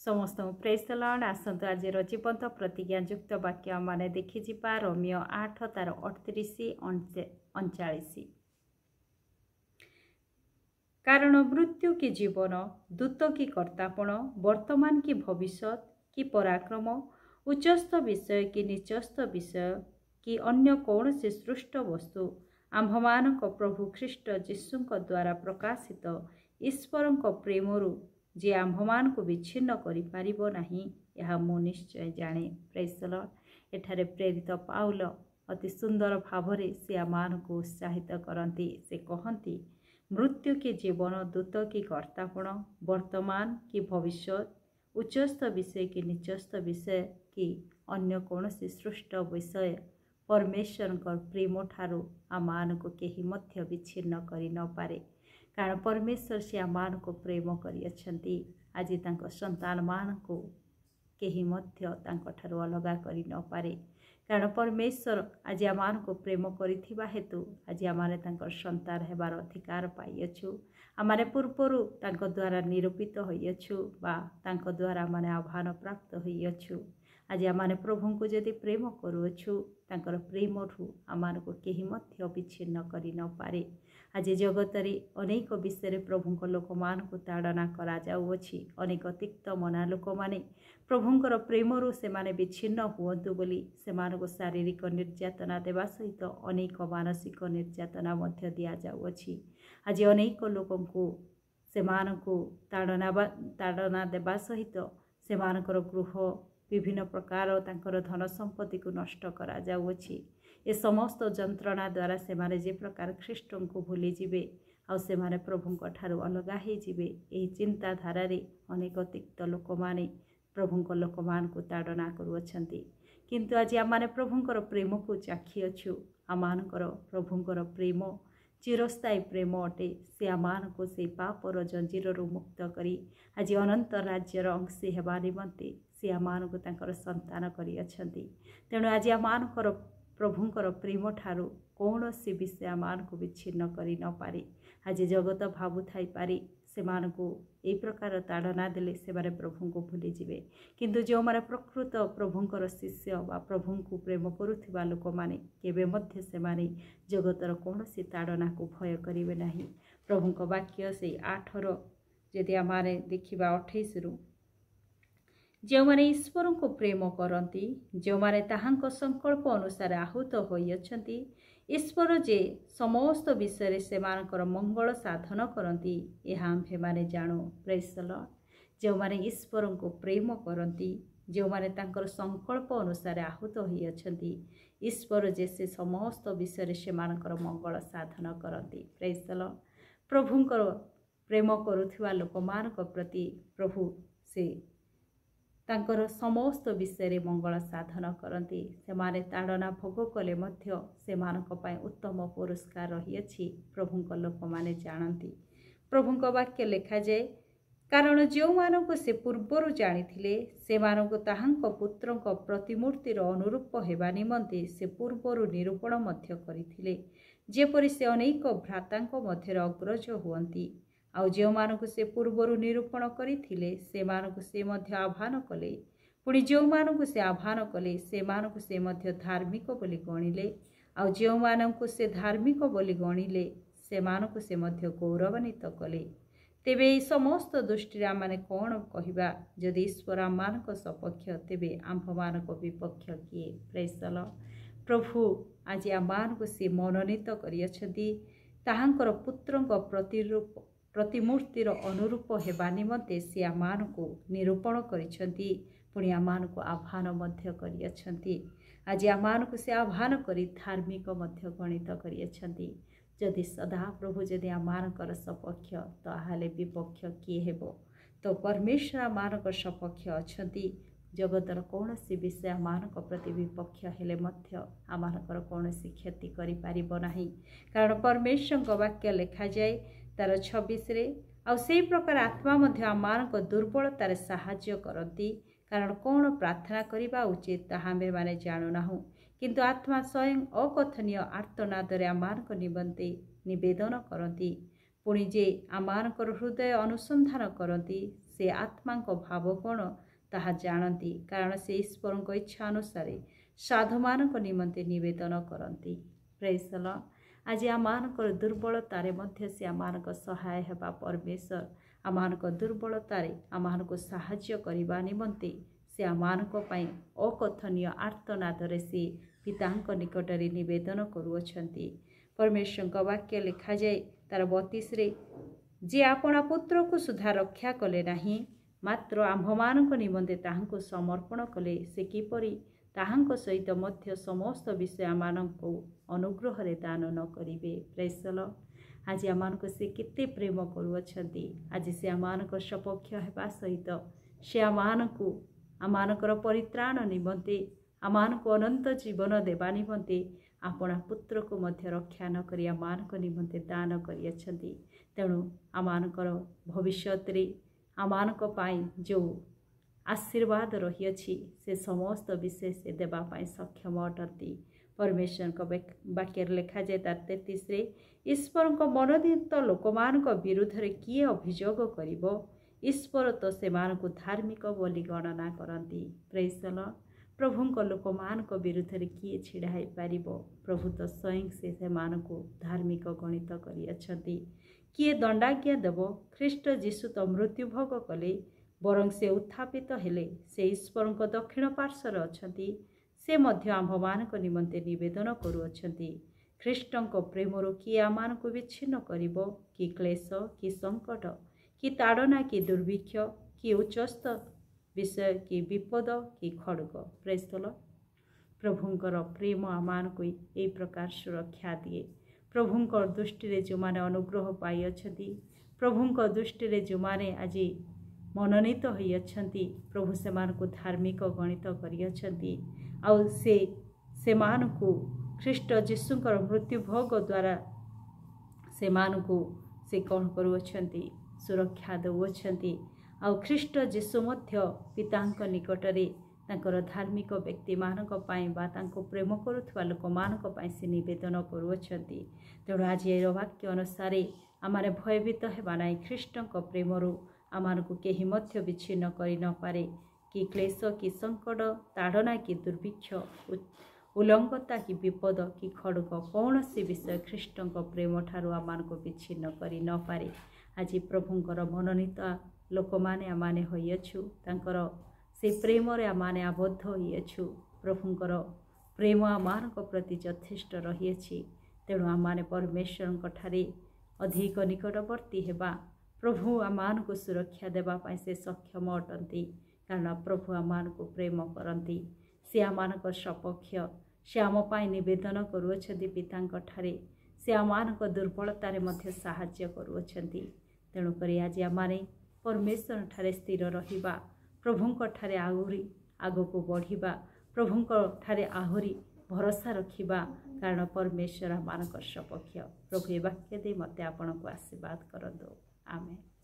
समस्त praise the Lord. आसतु आज जीवंत प्रतिज्ञायुक्त वाक्य माने देखि जिबा रोमियो 8 तार 38 39। कारण मृत्यु की जीवन, दूत की कर्तापण, वर्तमान की भविष्य की पराक्रम, उच्चस्थ विषय की नीचस्थ विषय की अन्य कौन से सृष्ट वस्तु आम्भमानक प्रभु ख्रीष्ट जीशुंक द्वारा प्रकाशित ईश्वरंक प्रेमरु जे आम्भमान को विच्छिन्न करि पारिबो नाही यह मु निश्चय जाने। Praise the lord. एठारे प्रेरित पाउल अति सुंदर भावरे से आमान को उत्साहित करती। से कहती मृत्यु के जीवन, दूत की कर्तापण, वर्तमान की भविष्य, उच्चस्थ विषय की नीचस्थ विषय की अन्य कौन से सृष्ट विषय परमेश्वर प्रेम ठारू आमान को केही मध्य विच्छिन्न करि न पारे। कारण परमेश्वर से आमान को प्रेम करियछंती। आज तांको संतान मान को केही मध्य तांको ठारू अलगा करि न पारे। कारण परमेश्वर आज आमान को प्रेम करिथिबा हेतु आज आमाने तांको संतान हेबार अधिकार पाइयछु। आमाने पूर्वरु तांको द्वारा निरूपित होइयछु बा तांको द्वारा माने आह्वान प्राप्त होइयछु। आज आमाने प्रभु को जदि प्रेम करूछु तांकर प्रेमठू आमान को केही मध्य विच्छिन्न करि न पारे। आज जगतरे अनेक विषय प्रभु लोक मान को ताड़ना करा जाउछि। अनेक तिक्त मना लोक माने प्रभुंकर प्रेमरु से माने विच्छिन्न हुअन्तु बोली सेमानको शारीरिक निर्यातना देवा सहित अनेक मानसिक निर्यातना मध्य दिया जाउछि। आज अनेक लोकंकु सेमानको ताड़ना देवा सहित सेमानकर गृह विभिन्न प्रकार तांकर धन संपत्ति को नष्ट करा जाउछि। ए समस्त जंत्रणा द्वारा से माने जे प्रकार ख्रीष्ट को भूली जिबे आउ से माने प्रभुंक ठारू अलगा हे जिबे एही चिंताधारा रे अनेक तिक्त लोक माने प्रभुंक लोक मान को ताड़ना करूछंती। किंतु आज आमाने प्रभुंकर प्रेम को चाखी अछु। आमानकर प्रभुंकर प्रेम चिरस्थायी प्रेम अटे। से आमान को से पापर जंजीर मुक्त करी आज अनंत राज्यर अंशी हेबा निमंते से आमान को तांकर संतान करियछंती। तेणु आज आमानकर प्रभुंकर प्रेम ठारू कौनसी विषय आमान को विच्छिन्न करि न पारे। आज जगत भावु थाई पारे सेमान को ए प्रकार ताड़ना देले से बारे प्रभु को भूली जिबे। किंतु जो माने प्रकृत प्रभुंकर शिष्य बा प्रभु को प्रेम करुथिबा लोक माने केबे मध्य से माने जगतर कौनसी ताड़ना को भय करिवे नाही। प्रभुंक वाक्य से 8 यदि आमाने देखिबा 28 रु जो माने ईश्वर को प्रेम करती, जो माने ताहांक संकल्प अनुसार आहूत होइयछंती, ईश्वर जे समस्त विषय से मानकर मंगल साधन करती यह आम्भे माने जानो। Praise the Lord. जो माने ईश्वर को प्रेम करती, जो माने तांकर संकल्प अनुसार आहूत होइयछंती, ईश्वर जे से समस्त विषय से मानकर मंगल साधन करती। Praise the lord. प्रभुंकर प्रेम करुथिबा लोक मानक प्रति प्रभु से तांकर समस्त विषय मंगल साधन करती। से माने ताड़ना भोग कले मध्य से मानक पाए उत्तम पुरस्कार रही प्रभुंक लोक माने जानती। प्रभुंक वाक्य लिखा जाए कारण जो मानक से पूर्वर जानिथिले से मानक ताहांक पुत्रंक प्रतिमूर्तिर अनुरूप हेबा निमंते से पूर्वर निरूपण मध्य करिथिले। जेपरि से अनेक भ्रातांक मध्य अग्रज हुअंती। आउ जो मानक से पूर्वर निरूपण करिथिले से मानक से मध्य आह्वान कले। पुणी जो मानक से आह्वान कले से मानक से मध्य धार्मिक बोली गणिले। आउ जो मानक से धार्मिक बोली गणिले से मानक से मध्य गौरवान्वित कले। तेबे समस्त दृष्टि आमाने कौन कहिबा जदि ईश्वर आमानक सपक्ष तेबे आम्भमानक विपक्ष किए। Praise the Lord. प्रभु आज आमानक से मनोनीत करियछंती ताहांकर पुत्रंक प्रतिमूर्तिर अनुरूप हेबा निमंते से आमान को निरूपण करिछंती। पुणी आमान को आह्वान मध्य करियछंती। आज आमान को से आह्वान करी धार्मिक मध्य गणित करियछंती। जदि सदा प्रभु जदि आमानकर सपक्ष ताहाले विपक्ष किए हेबो। तो परमेश्वर आमानकर सपक्ष अछंती। जगतर कौनसी विषय आमानक प्रति विपक्ष हेले मध्य आमानकर कौनसी क्षति करि पारिबो नाही। कारण परमेश्वर वाक्य लिखा जाए तार 26 रे आउ से प्रकार आत्मा मध्य आमानक दुर्बलतार साहाय्य करती। कारण कौन प्रार्थना करिबा उचित ताहा आम्भे माने जानु नाहु। किंतु आत्मा स्वयं अकथनीय आर्तनादरे आमानक निमंते निवेदन करती। पुणी जे आमानकर हृदय अनुसंधान करती ସେ ଆତ୍ମାଙ୍କ ଭାବ କ'ଣ ତାହା ଜାଣନ୍ତି, କାରଣ ସେ ଈଶ୍ୱରଙ୍କ ଇଚ୍ଛା ଅନୁସାରେ ସାଧୁମାନଙ୍କ ନିମନ୍ତେ ନିବେଦନ କରନ୍ତି। ପ୍ରେଜ୍ ଦ ଲର୍ଡ। ଆଜି ଆମମାନଙ୍କର ଦୁର୍ବଳତାରେ ମଧ୍ୟ ସେ ଆମମାନଙ୍କ ସହାୟ ହେବା ପରମେଶ୍ୱର ଆମମାନଙ୍କ ଦୁର୍ବଳତାରେ ଆମମାନଙ୍କୁ ସାହାଯ୍ୟ କରିବା ନିମନ୍ତେ ସେ ଆମମାନଙ୍କ ପାଇଁ ଅକଥନୀୟ ଆର୍ତ୍ତନାଦରେ ସେ ପିତାଙ୍କ ନିକଟରେ ନିବେଦନ କରୁଅଛନ୍ତି। ପରମେଶ୍ୱରଙ୍କ ବାକ୍ୟ ଲେଖାଯାଏ ତାର 32ରେ, ଯେ ଆପଣା ପୁତ୍ରକୁ ସୁଦ୍ଧା ରକ୍ଷା କଲେ ନାହିଁ, ମାତ୍ର ଆମ୍ଭମାନଙ୍କ ନିମନ୍ତେ ତାହାଙ୍କୁ ସମର୍ପଣ କଲେ, ସେ କିପରି ତାହାଙ୍କ ସହିତ ମଧ୍ୟ ସମସ୍ତ ବିଷୟ ଆମମାନଙ୍କୁ ଅନୁଗ୍ରହରେ ଦାନ ନ କରିବେ। ପ୍ରେଜ୍ ଦ ଲର୍ଡ। ଆଜି ଆମମାନଙ୍କୁ ସେ କେତେ ପ୍ରେମ କରୁଅଛନ୍ତି। ଆଜି ସେ ଆମମାନଙ୍କ ସପକ୍ଷ ହେବା ସହିତ ସେ ଆମମାନଙ୍କର ପରିତ୍ରାଣ ନିମନ୍ତେ ଆମମାନଙ୍କୁ ଅନନ୍ତ ଜୀବନ ଦେବା ନିମନ୍ତେ ଆପଣା ପୁତ୍ରକୁ ମଧ୍ୟ ରକ୍ଷା ନ କରି ଆମମାନଙ୍କ ନିମନ୍ତେ ଦାନ କରିଅଛନ୍ତି। ତେଣୁ ଆମମାନଙ୍କର ଭବିଷ୍ୟତରେ ଆମମାନଙ୍କ ପାଇଁ ଯେଉଁ ଆଶୀର୍ବାଦ ରହିଅଛି ସେ ସମସ୍ତ ବିଷୟ ସେ ଦେବା ପାଇଁ ସକ୍ଷମ ଅଟନ୍ତି। ପରମେଶ୍ୱରଙ୍କ ବାକ୍ୟରେ ଲେଖାଯାଏ ତାର 33ରେ, ଈଶ୍ୱରଙ୍କ ମନୋନୀତ ଲୋକମାନଙ୍କ ବିରୁଦ୍ଧରେ କିଏ ଅଭିଯୋଗ କରିବ? ଈଶ୍ୱର ତ ସେମାନଙ୍କୁ ଧାର୍ମିକ ବୋଲି ଗଣନା କରନ୍ତି। ପ୍ରେଜ୍ ଦ ଲର୍ଡ। ପ୍ରଭୁଙ୍କ ଲୋକମାନଙ୍କ ବିରୁଦ୍ଧରେ କିଏ ଛିଡ଼ା ହୋଇପାରିବ? ପ୍ରଭୁ ତ ସ୍ୱୟଂ ସେମାନଙ୍କୁ ଧାର୍ମିକ ଗଣିତ କରିଅଛନ୍ତି। କିଏ ଦଣ୍ଡାଜ୍ଞା ଦେବ? ଖ୍ରୀଷ୍ଟ ଯୀଶୁ ତ ମୃତ୍ୟୁଭୋଗ କଲେ, ବରଂ ସେ ଉତ୍ଥାପିତ ହେଲେ, ସେ ଈଶ୍ୱରଙ୍କ ଦକ୍ଷିଣ ପାର୍ଶ୍ୱରେ ଅଛନ୍ତି। ସେ ମଧ୍ୟ ଆମ୍ଭମାନଙ୍କ ନିମନ୍ତେ ନିବେଦନ କରୁଅଛନ୍ତି। ଖ୍ରୀଷ୍ଟଙ୍କ ପ୍ରେମରୁ କିଏ ଆମମାନଙ୍କୁ ବିଚ୍ଛିନ୍ନ କରିବ? କି କ୍ଲେଶ, କି ସଙ୍କଟ, କି ତାଡ଼ନା, କି ଦୁର୍ଭିକ୍ଷ, କି ଉଚ୍ଚସ୍ଥ ବିଷୟ, କି ବିପଦ, କି ଖଡ଼ଗ? ପ୍ରେଜ୍ ଦ ଲର୍ଡ। ପ୍ରଭୁଙ୍କର ପ୍ରେମ ଆମମାନଙ୍କୁ ଏହି ପ୍ରକାର ସୁରକ୍ଷା ଦିଏ। ପ୍ରଭୁଙ୍କ ଦୃଷ୍ଟିରେ ଯେଉଁମାନେ ଅନୁଗ୍ରହ ପାଇଅଛନ୍ତି, ପ୍ରଭୁଙ୍କ ଦୃଷ୍ଟିରେ ଯେଉଁମାନେ ଆଜି ମନୋନୀତ ହୋଇଅଛନ୍ତି, ପ୍ରଭୁ ସେମାନଙ୍କୁ ଧାର୍ମିକ ଗଣିତ କରିଅଛନ୍ତି। ଆଉ ସେମାନଙ୍କୁ ଖ୍ରୀଷ୍ଟ ଯୀଶୁଙ୍କର ମୃତ୍ୟୁଭୋଗ ଦ୍ୱାରା ସେମାନଙ୍କୁ ସେ କ'ଣ କରୁଅଛନ୍ତି? ସୁରକ୍ଷା ଦେଉଅଛନ୍ତି। ଆଉ ଖ୍ରୀଷ୍ଟ ଯୀଶୁ ମଧ୍ୟ ପିତାଙ୍କ ନିକଟରେ ତାଙ୍କର ଧାର୍ମିକ ବ୍ୟକ୍ତିମାନଙ୍କ ପାଇଁ ବା ତାଙ୍କୁ ପ୍ରେମ କରୁଥିବା ଲୋକମାନଙ୍କ ପାଇଁ ସେ ନିବେଦନ କରୁଅଛନ୍ତି। ତେଣୁ ଆଜି ଏର ବାକ୍ୟ ଅନୁସାରେ ଆମମାନେ ଭୟଭୀତ ହେବା ନାହିଁ। ଖ୍ରୀଷ୍ଟଙ୍କ ପ୍ରେମରୁ ଆମମାନଙ୍କୁ କେହି ମଧ୍ୟ ବିଚ୍ଛିନ୍ନ କରିନପାରେ। କି କ୍ଲେଶ, କି ସଙ୍କଟ, ତାଡ଼ନା, କି ଦୁର୍ଭିକ୍ଷ, ଉଲ୍ଲଂଘତା, କି ବିପଦ, କି ଖଡ଼ଗ, କୌଣସି ବିଷୟ ଖ୍ରୀଷ୍ଟଙ୍କ ପ୍ରେମ ଠାରୁ ଆମମାନଙ୍କୁ ବିଚ୍ଛିନ୍ନ କରି ନପାରେ। ଆଜି ପ୍ରଭୁଙ୍କର ମନୋନୀତ ଲୋକମାନେ ଆମମାନେ ହୋଇଅଛୁ। ତାଙ୍କର ସେ ପ୍ରେମରେ ଆମମାନେ ଆବଦ୍ଧ ହୋଇଅଛୁ। ପ୍ରଭୁଙ୍କର ପ୍ରେମ ଆମମାନଙ୍କ ପ୍ରତି ଯଥେଷ୍ଟ ରହିଅଛି। ତେଣୁ ଆମମାନେ ପରମେଶ୍ୱରଙ୍କ ଠାରେ ଅଧିକ ନିକଟବର୍ତ୍ତୀ ହେବା। ପ୍ରଭୁ ଆମମାନଙ୍କୁ ସୁରକ୍ଷା ଦେବା ପାଇଁ ସେ ସକ୍ଷମ ଅଟନ୍ତି, କାରଣ ପ୍ରଭୁ ଆମମାନଙ୍କୁ ପ୍ରେମ କରନ୍ତି। ସେ ଆମମାନଙ୍କ ସପକ୍ଷ, ସେ ଆମ ପାଇଁ ନିବେଦନ କରୁଅଛନ୍ତି ପିତାଙ୍କ ଠାରେ। ସେ ଆମମାନଙ୍କ ଦୁର୍ବଳତାରେ ମଧ୍ୟ ସାହାଯ୍ୟ କରୁଅଛନ୍ତି। ତେଣୁକରି ଆଜି ଆମମାନେ ପରମେଶ୍ୱର ଠାରେ ସ୍ଥିର ରହିବା, ପ୍ରଭୁଙ୍କ ଠାରେ ଆହୁରି ଆଗକୁ ବଢ଼ିବା, ପ୍ରଭୁଙ୍କ ଠାରେ ଆହୁରି ଭରସା ରଖିବା, କାରଣ ପରମେଶ୍ୱର ଆମମାନଙ୍କର ସପକ୍ଷ। ପ୍ରଭୁ ଏ ବାକ୍ୟ ଦେଇ ମୋତେ ଆପଣଙ୍କୁ ଆଶୀର୍ବାଦ କରନ୍ତୁ। ଆମେନ୍।